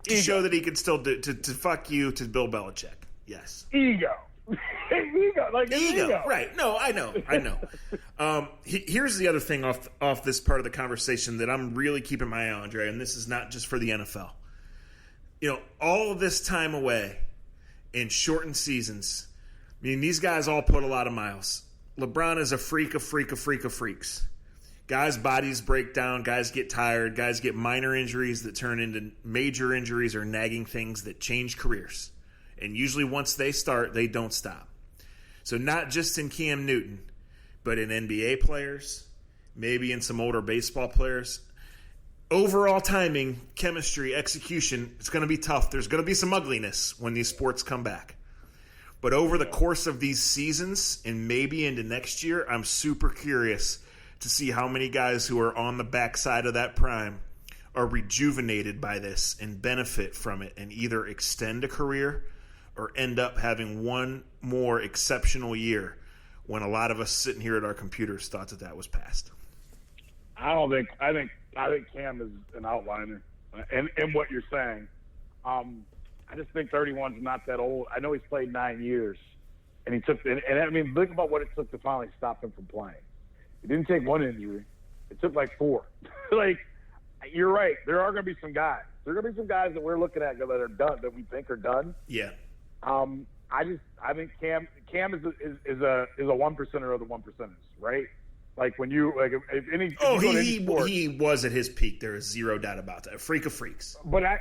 To show that he could still do to fuck you to Bill Belichick. Yes. Ego. Ego. Right. No, I know. Here's the other thing off this part of the conversation that I'm really keeping my eye on, Andre, and this is not just for the NFL. You know, all of this time away in shortened seasons, I mean, these guys all put a lot of miles. LeBron is a freak of freaks. Guys' bodies break down, guys get tired, guys get minor injuries that turn into major injuries or nagging things that change careers. And usually once they start, they don't stop. So not just in Cam Newton, but in NBA players, maybe in some older baseball players. Overall timing, chemistry, execution, it's going to be tough. There's going to be some ugliness when these sports come back. But over the course of these seasons and maybe into next year, I'm super curious to see how many guys who are on the backside of that prime are rejuvenated by this and benefit from it and either extend a career or end up having one more exceptional year when a lot of us sitting here at our computers thought that was past. I think Cam is an outliner in what you're saying. I just think 31 is not that old. I know he's played 9 years, and I mean, think about what it took to finally stop him from playing. It didn't take one injury. It took like 4. Like, you're right. There are going to be some guys. There are going to be some guys that we're looking at that are done, that we think are done. Yeah. I think Cam is a 1%er of the 1%ers, right? Like when you like if any. Oh, he was at his peak. There is zero doubt about that. A freak of freaks. But I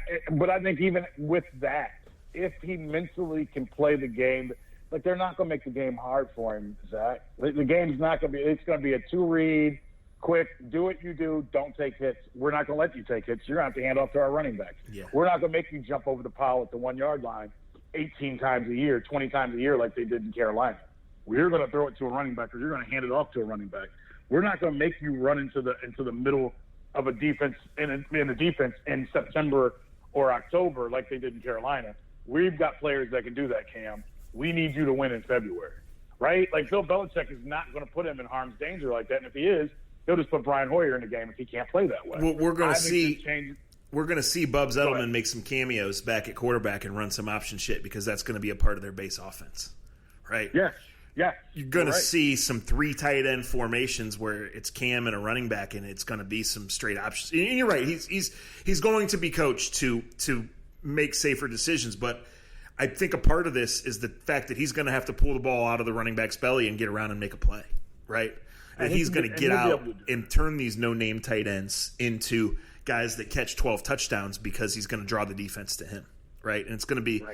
think even with that, if he mentally can play the game, like they're not going to make the game hard for him, Zach. The game's not going to be. It's going to be a 2-read, quick. Do what you do. Don't take hits. We're not going to let you take hits. You're going to have to hand off to our running backs. Yeah. We're not going to make you jump over the pile at the 1-yard line 18 times a year, 20 times a year like they did in Carolina. We're going to throw it to a running back, or you're going to hand it off to a running back. We're not going to make you run into the middle of a defense in the defense in September or October like they did in Carolina. We've got players that can do that, Cam. We need you to win in February, right? Like Bill Belichick is not going to put him in harm's danger like that. And if he is, he'll just put Brian Hoyer in the game if he can't play that way. Well, we're going to see Bubs Edelman make some cameos back at quarterback and run some option shit because that's going to be a part of their base offense, right? Yes. Yeah, you're going to see some 3 tight end formations where it's Cam and a running back, and it's going to be some straight options. And you're right; he's going to be coached to make safer decisions. But I think a part of this is the fact that he's going to have to pull the ball out of the running back's belly and get around and make a play, right? And he's going to get out and turn these no-name tight ends into guys that catch 12 touchdowns because he's going to draw the defense to him, right? And it's going to be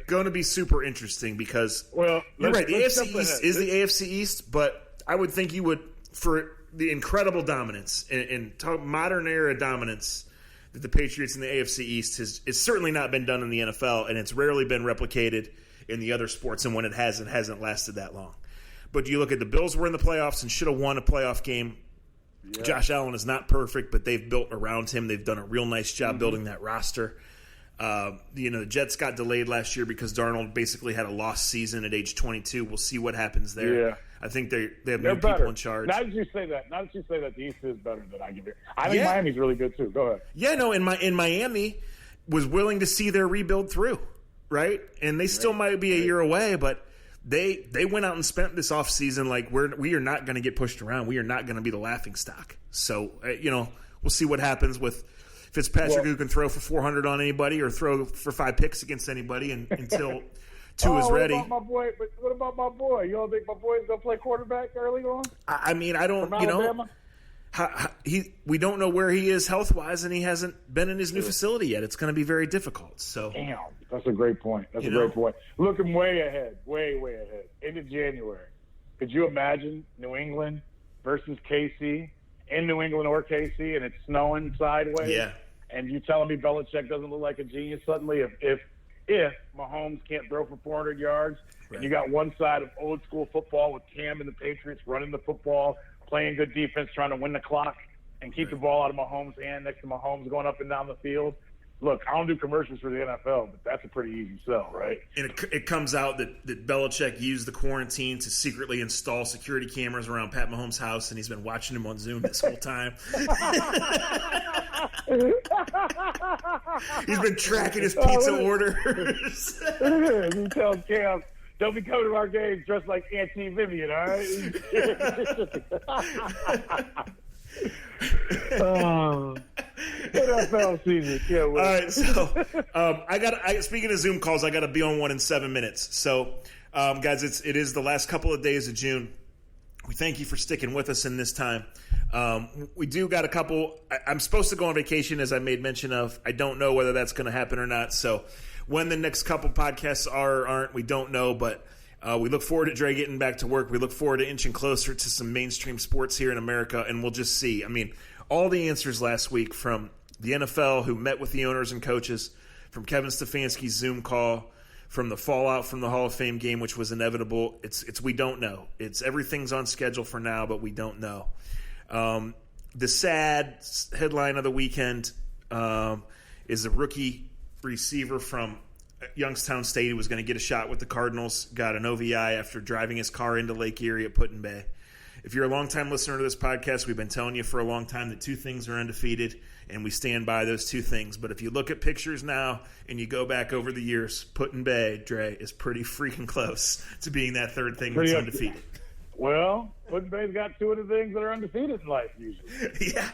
going to be super interesting because you're right. The AFC East is the AFC East, but I would think you would, for the incredible dominance and modern era dominance that the Patriots in the AFC East has certainly not been done in the NFL, and it's rarely been replicated in the other sports, and when it hasn't lasted that long. But you look at the Bills were in the playoffs and should have won a playoff game. Yeah. Josh Allen is not perfect, but they've built around him. They've done a real nice job building that roster. The Jets got delayed last year because Darnold basically had a lost season at age 22. We'll see what happens there. Yeah. I think they have new people in charge. Now that you say that, the East is better than I give it. I think Miami's really good too. Go ahead. Yeah, no, in Miami was willing to see their rebuild through, right? And they still might be a year away, but they went out and spent this offseason like we are not going to get pushed around. We are not going to be the laughing stock. So, we'll see what happens with Fitzpatrick, who can throw for 400 on anybody or throw for 5 picks against anybody until two is ready. What about my boy? You don't think my boy's going to play quarterback early on? I mean, I don't, we don't know where he is health-wise, and he hasn't been in his new facility yet. It's going to be very difficult. So, damn, that's a great point. Great point. Looking way ahead, way ahead, into January. Could you imagine New England versus KC in New England or KC, and it's snowing sideways? Yeah. And you telling me Belichick doesn't look like a genius suddenly if Mahomes can't throw for 400 yards, right. And you got one side of old school football with Cam and the Patriots running the football, playing good defense, trying to win the clock and keep the ball out of Mahomes' hand next to Mahomes going up and down the field. Look, I don't do commercials for the NFL, but that's a pretty easy sell, right? And it comes out that Belichick used the quarantine to secretly install security cameras around Pat Mahomes' house, and he's been watching him on Zoom this whole time. He's been tracking his pizza orders. He tells Cam, don't be coming to our games dressed like Auntie Vivian, all right? NFL season. Yeah, all right, so speaking of Zoom calls, I got to be on one in 7 minutes. So, guys, it is the last couple of days of June. We thank you for sticking with us in this time. We do got a couple. I'm supposed to go on vacation, as I made mention of. I don't know whether that's going to happen or not. So, when the next couple podcasts are or aren't, we don't know, but. We look forward to Dre getting back to work. We look forward to inching closer to some mainstream sports here in America, and we'll just see. I mean, all the answers last week from the NFL, who met with the owners and coaches, from Kevin Stefanski's Zoom call, from the fallout from the Hall of Fame game, which was inevitable. It's we don't know. It's everything's on schedule for now, but we don't know. The sad headline of the weekend is a rookie receiver from Youngstown State, who was going to get a shot with the Cardinals, got an OVI after driving his car into Lake Erie at Put-in-Bay. If you're a longtime listener to this podcast, we've been telling you for a long time that 2 things are undefeated, and we stand by those 2 things. But if you look at pictures now and you go back over the years, Put-in-Bay, Dre, is pretty freaking close to being that 3rd thing that's undefeated. Well, Put-in-Bay's got 2 of the things that are undefeated in life, usually. Yeah.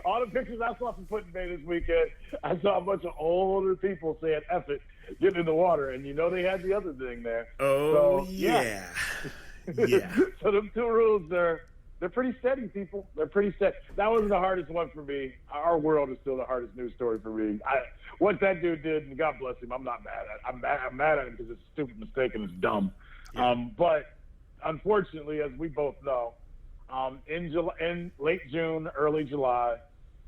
All the pictures I saw from Put-in-Bay this weekend, I saw a bunch of older people saying F it, getting in the water, and they had the other thing there. Oh, so, yeah. Yeah. So them 2 rules, they're pretty steady, people. They're pretty steady. That wasn't the hardest one for me. Our world is still the hardest news story for me. What that dude did, and God bless him, I'm not mad at. I'm mad at him because it's a stupid mistake and it's dumb. Yeah. But unfortunately, as we both know, in late June, early July,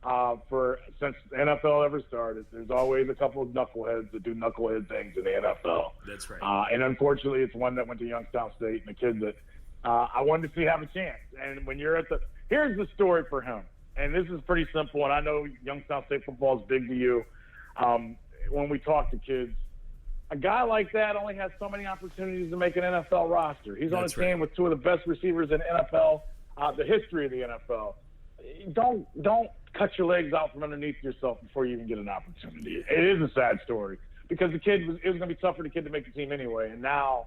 since the NFL ever started, there's always a couple of knuckleheads that do knucklehead things in the NFL. That's right. And unfortunately, it's one that went to Youngstown State, and a kid that I wanted to see have a chance. And when you're here's the story for him, and this is pretty simple. And I know Youngstown State football is big to you. When we talk to kids, a guy like that only has so many opportunities to make an NFL roster. He's on a team with 2 of the best receivers in NFL. The history of the NFL. Don't cut your legs out from underneath yourself before you even get an opportunity. It is a sad story because it was going to be tough for the kid to make the team anyway. And now,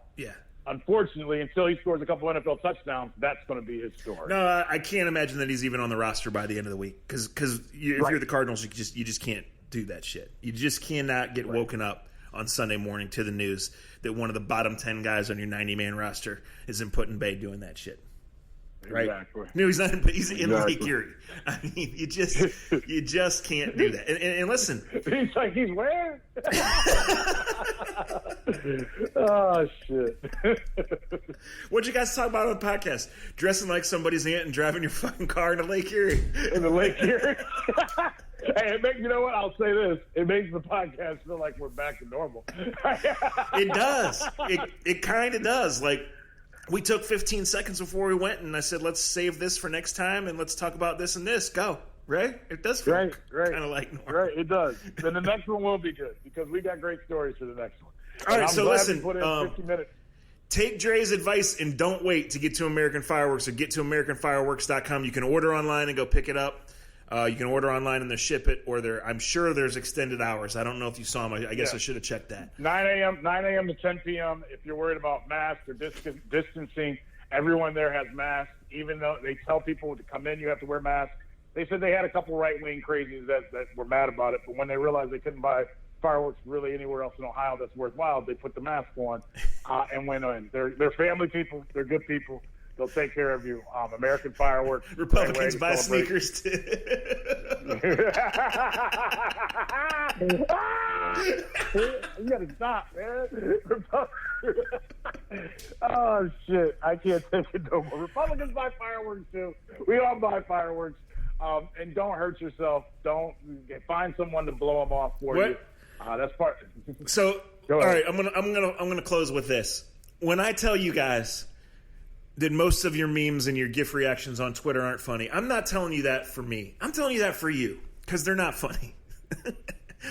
unfortunately, until he scores a couple NFL touchdowns, that's going to be his story. No, I can't imagine that he's even on the roster by the end of the week because if you're the Cardinals, you just can't do that shit. You just cannot get woken up on Sunday morning to the news that one of the bottom 10 guys on your 90-man roster is in Put-in-Bay doing that shit. Right? Exactly. No, he's not. He's in Lake Erie. I mean, you just can't do that. And listen, he's like, he's where? Oh shit! What'd you guys talk about on the podcast? Dressing like somebody's aunt and driving your fucking car into Lake Erie. In the Lake Erie. Hey, you know what? I'll say this: it makes the podcast feel like we're back to normal. It does. It kind of does. Like, we took 15 seconds before we went, and I said, let's save this for next time, and let's talk about this and this. Go. Right? It does feel kind of like normal. Right, it does. And the next one will be good, because we got great stories for the next one. All right, so listen. Put in 50 minutes. Take Dre's advice and don't wait to get to American Fireworks, or get to AmericanFireworks.com. You can order online and go pick it up. You can order online and they ship it, or I'm sure there's extended hours. I don't know if you saw them. I guess I should have checked that. 9 a.m. to 10 p.m. If you're worried about masks or distancing, everyone there has masks. Even though they tell people to come in, you have to wear masks. They said they had a couple right-wing crazies that were mad about it, but when they realized they couldn't buy fireworks really anywhere else in Ohio that's worthwhile, they put the mask on and went in. They're family people. They're good people. They'll take care of you. American Fireworks. Republicans buy sneakers too. You gotta stop, man. Oh shit! I can't take it no more. Republicans buy fireworks too. We all buy fireworks. And don't hurt yourself. Don't find someone to blow them off for you. That's part. So, all right, I'm gonna close with this. When I tell you guys that most of your memes and your GIF reactions on Twitter aren't funny, I'm not telling you that for me. I'm telling you that for you, because they're not funny.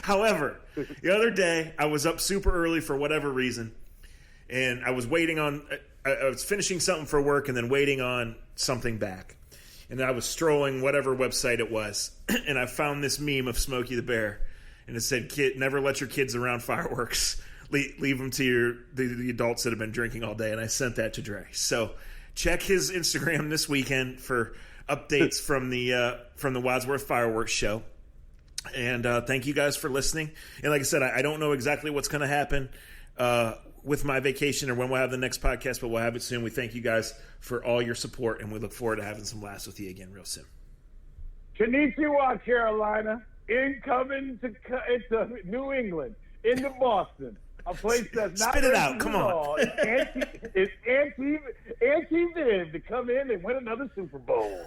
However, the other day I was up super early for whatever reason, and I was waiting on. I was finishing something for work and then waiting on something back. And I was strolling whatever website it was, and I found this meme of Smokey the Bear, and it said, "Kid, never let your kids around fireworks. Leave them to the adults that have been drinking all day." And I sent that to Dre. So check his Instagram this weekend for updates from the Wadsworth Fireworks Show. And thank you guys for listening. And like I said, I don't know exactly what's going to happen with my vacation or when we'll have the next podcast, but we'll have it soon. We thank you guys for all your support, and we look forward to having some laughs with you again real soon. Konnichiwa, Carolina. Incoming to New England, into Boston. A place that's not spit it out. Come on. It's anti-Viv to come in and win another Super Bowl.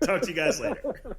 Talk to you guys later.